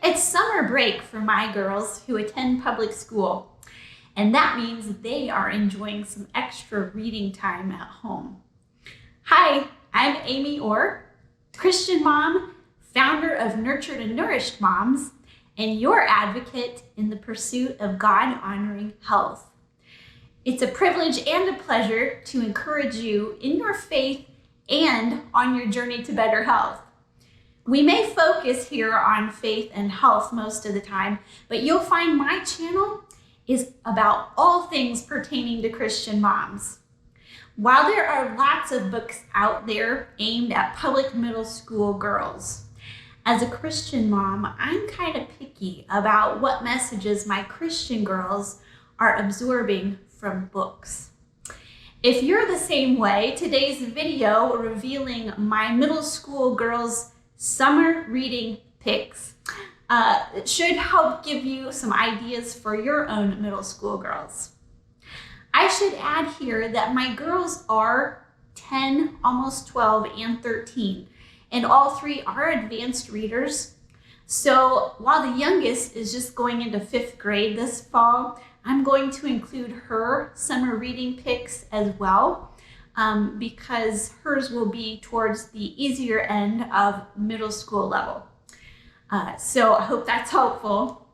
It's summer break for my girls who attend public school, and that means they are enjoying some extra reading time at home. Hi, I'm Amy Orr, Christian mom, founder of Nurtured and Nourished Moms, and your advocate in the pursuit of God-honoring health. It's a privilege and a pleasure to encourage you in your faith and on your journey to better health. We may focus here on faith and health most of the time, but you'll find my channel is about all things pertaining to Christian moms. While there are lots of books out there aimed at public middle school girls, as a Christian mom, I'm kind of picky about what messages my Christian girls are absorbing from books. If you're the same way, today's video revealing my middle school girls' summer reading picks should help give you some ideas for your own middle school girls. I should add here that my girls are 10, almost 12, and 13, and all three are advanced readers. So while the youngest is just going into 5th grade this fall, I'm going to include her summer reading picks as well. Because hers will be towards the easier end of middle school level. So I hope that's helpful.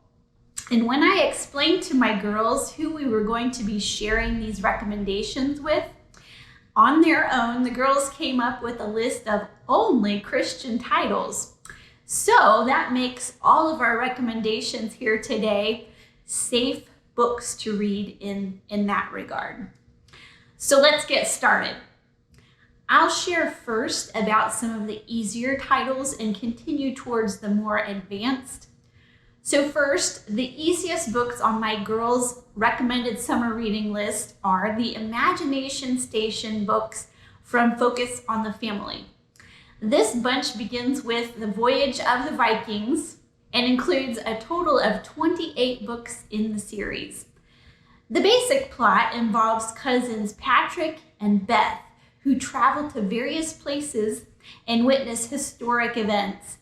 And when I explained to my girls who we were going to be sharing these recommendations with, on their own, the girls came up with a list of only Christian titles. So that makes all of our recommendations here today safe books to read in that regard. So let's get started. I'll share first about some of the easier titles and continue towards the more advanced. So first, the easiest books on my girls' recommended summer reading list are the Imagination Station books from Focus on the Family. This bunch begins with The Voyage of the Vikings and includes a total of 28 books in the series. The basic plot involves cousins Patrick and Beth, who travel to various places and witness historic events,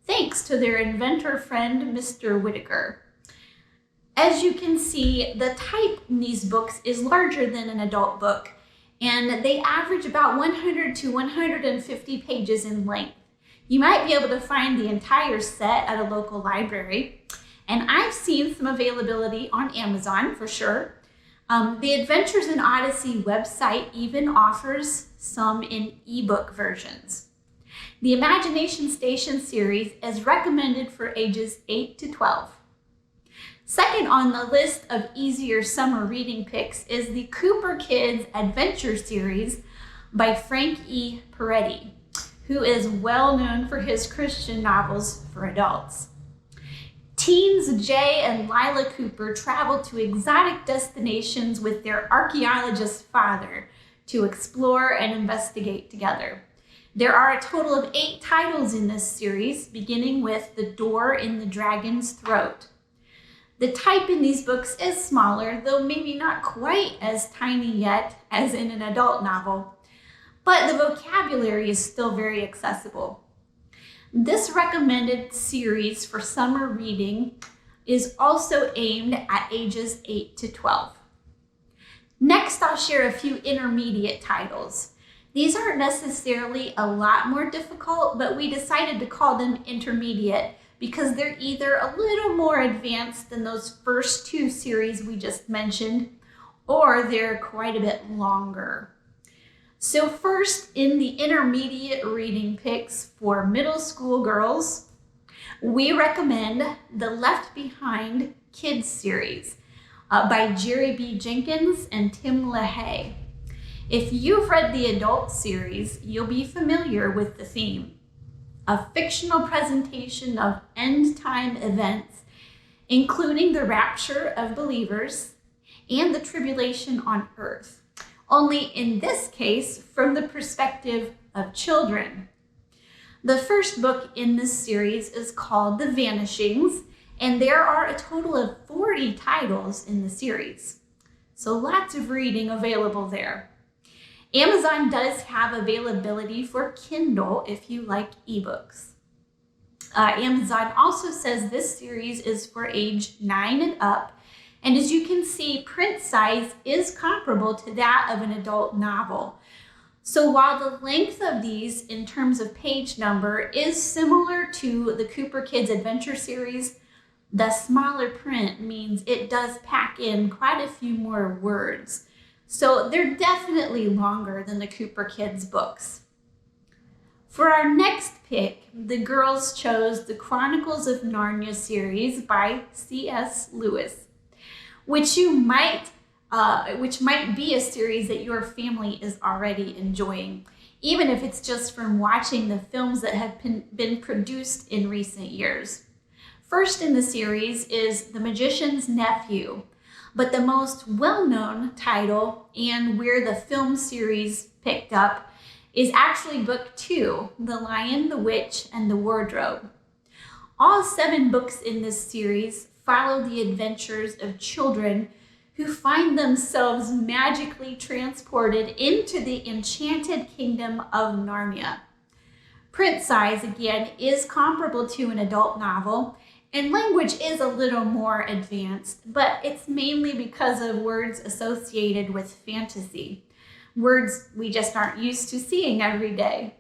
thanks to their inventor friend, Mr. Whitaker. As you can see, the type in these books is larger than an adult book, and they average about 100 to 150 pages in length. You might be able to find the entire set at a local library. And I've seen some availability on Amazon for sure. The Adventures in Odyssey website even offers some in ebook versions. The Imagination Station series is recommended for ages 8 to 12. Second on the list of easier summer reading picks is the Cooper Kids Adventure series by Frank E. Peretti, who is well known for his Christian novels for adults. Teens Jay and Lila Cooper travel to exotic destinations with their archaeologist father to explore and investigate together. There are a total of 8 titles in this series, beginning with The Door in the Dragon's Throat. The type in these books is smaller, though maybe not quite as tiny yet as in an adult novel, but the vocabulary is still very accessible. This recommended series for summer reading is also aimed at ages 8 to 12. Next, I'll share a few intermediate titles. These aren't necessarily a lot more difficult, but we decided to call them intermediate because they're either a little more advanced than those first 2 series we just mentioned, or they're quite a bit longer. So first, in the intermediate reading picks for middle school girls, we recommend the Left Behind Kids series by Jerry B. Jenkins and Tim LaHaye. If you've read the adult series, you'll be familiar with the theme, a fictional presentation of end-time events, including the rapture of believers and the tribulation on earth. Only in this case, from the perspective of children. The first book in this series is called The Vanishings, and there are a total of 40 titles in the series. So lots of reading available there. Amazon does have availability for Kindle if you like ebooks. Amazon also says this series is for age 9 and up. And as you can see, print size is comparable to that of an adult novel. So while the length of these in terms of page number is similar to the Cooper Kids Adventure series, the smaller print means it does pack in quite a few more words. So they're definitely longer than the Cooper Kids books. For our next pick, the girls chose the Chronicles of Narnia series by C.S. Lewis, which might be a series that your family is already enjoying, even if it's just from watching the films that have been produced in recent years. First in the series is The Magician's Nephew, but the most well-known title and where the film series picked up is actually book 2, The Lion, the Witch, and the Wardrobe. All 7 books in this series follow the adventures of children who find themselves magically transported into the enchanted kingdom of Narnia. Print size, again, is comparable to an adult novel, and language is a little more advanced, but it's mainly because of words associated with fantasy. Words we just aren't used to seeing every day.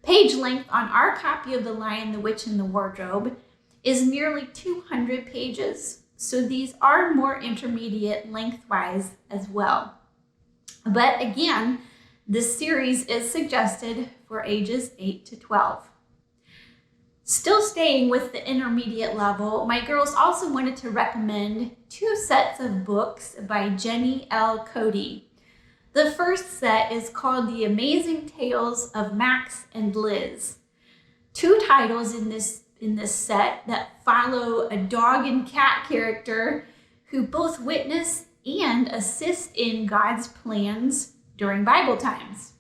Page length on our copy of The Lion, the Witch, and the Wardrobe is nearly 200 pages, so these are more intermediate lengthwise as well. But again, this series is suggested for ages 8 to 12. Still staying with the intermediate level, my girls also wanted to recommend 2 sets of books by Jenny L. Cody. The first set is called The Amazing Tales of Max and Liz. 2 titles in this set that follow a dog and cat character who both witness and assist in God's plans during Bible times.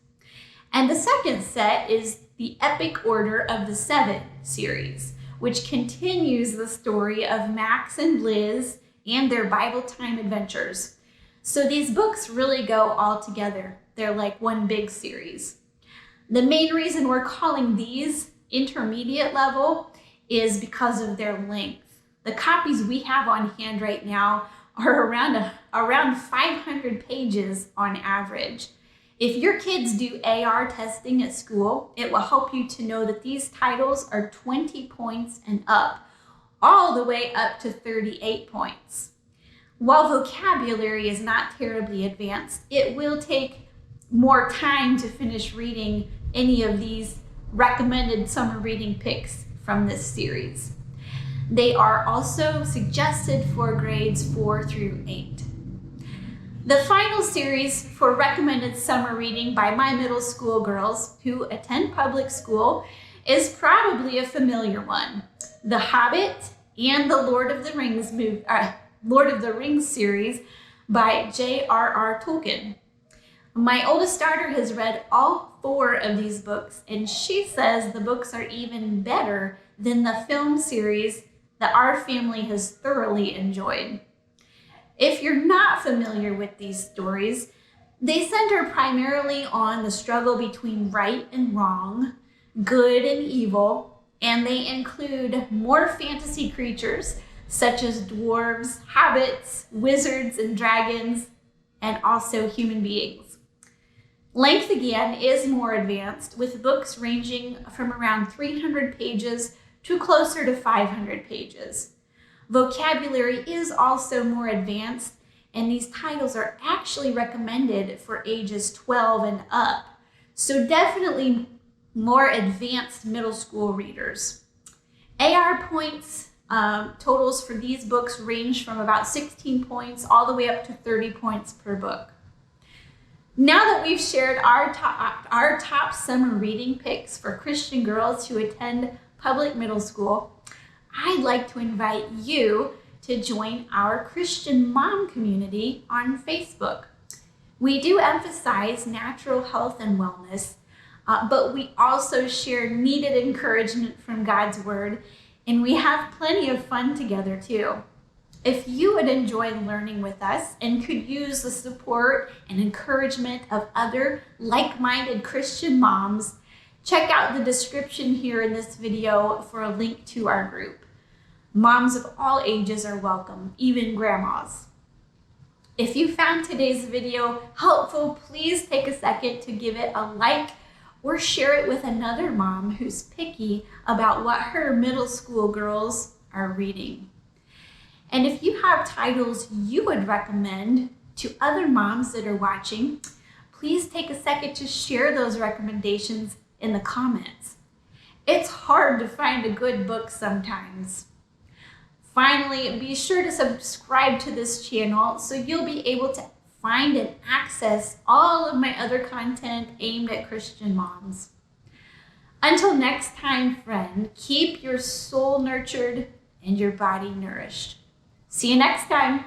And the second set is the Epic Order of the Seven series, which continues the story of Max and Liz and their Bible time adventures. So these books really go all together. They're like one big series. The main reason we're calling these intermediate level is because of their length. The copies we have on hand right now are around 500 pages on average. If your kids do AR testing at school, it will help you to know that these titles are 20 points and up, all the way up to 38 points. While vocabulary is not terribly advanced, it will take more time to finish reading any of these recommended summer reading picks from this series. They are also suggested for grades 4 through 8. The final series for recommended summer reading by my middle school girls who attend public school is probably a familiar one. The Hobbit and the Lord of the Rings series by J.R.R. Tolkien. My oldest daughter has read all 4 of these books, and she says the books are even better than the film series that our family has thoroughly enjoyed. If you're not familiar with these stories, they center primarily on the struggle between right and wrong, good and evil, and they include more fantasy creatures such as dwarves, hobbits, wizards, and dragons, and also human beings. Length, again, is more advanced, with books ranging from around 300 pages to closer to 500 pages. Vocabulary is also more advanced, and these titles are actually recommended for ages 12 and up, so definitely more advanced middle school readers. AR points totals for these books range from about 16 points all the way up to 30 points per book. Now that we've shared our top summer reading picks for Christian girls who attend public middle school, I'd like to invite you to join our Christian mom community on Facebook. We do emphasize natural health and wellness, but we also share needed encouragement from God's Word, and we have plenty of fun together too. If you would enjoy learning with us and could use the support and encouragement of other like-minded Christian moms, Check out the description here in this video for a link to our group. Moms of all ages are welcome, even grandmas. If you found today's video helpful, please take a second to give it a like or share it with another mom who's picky about what her middle school girls are reading. And if you have titles you would recommend to other moms that are watching, please take a second to share those recommendations in the comments. It's hard to find a good book sometimes. Finally, be sure to subscribe to this channel so you'll be able to find and access all of my other content aimed at Christian moms. Until next time, friend, keep your soul nurtured and your body nourished. See you next time.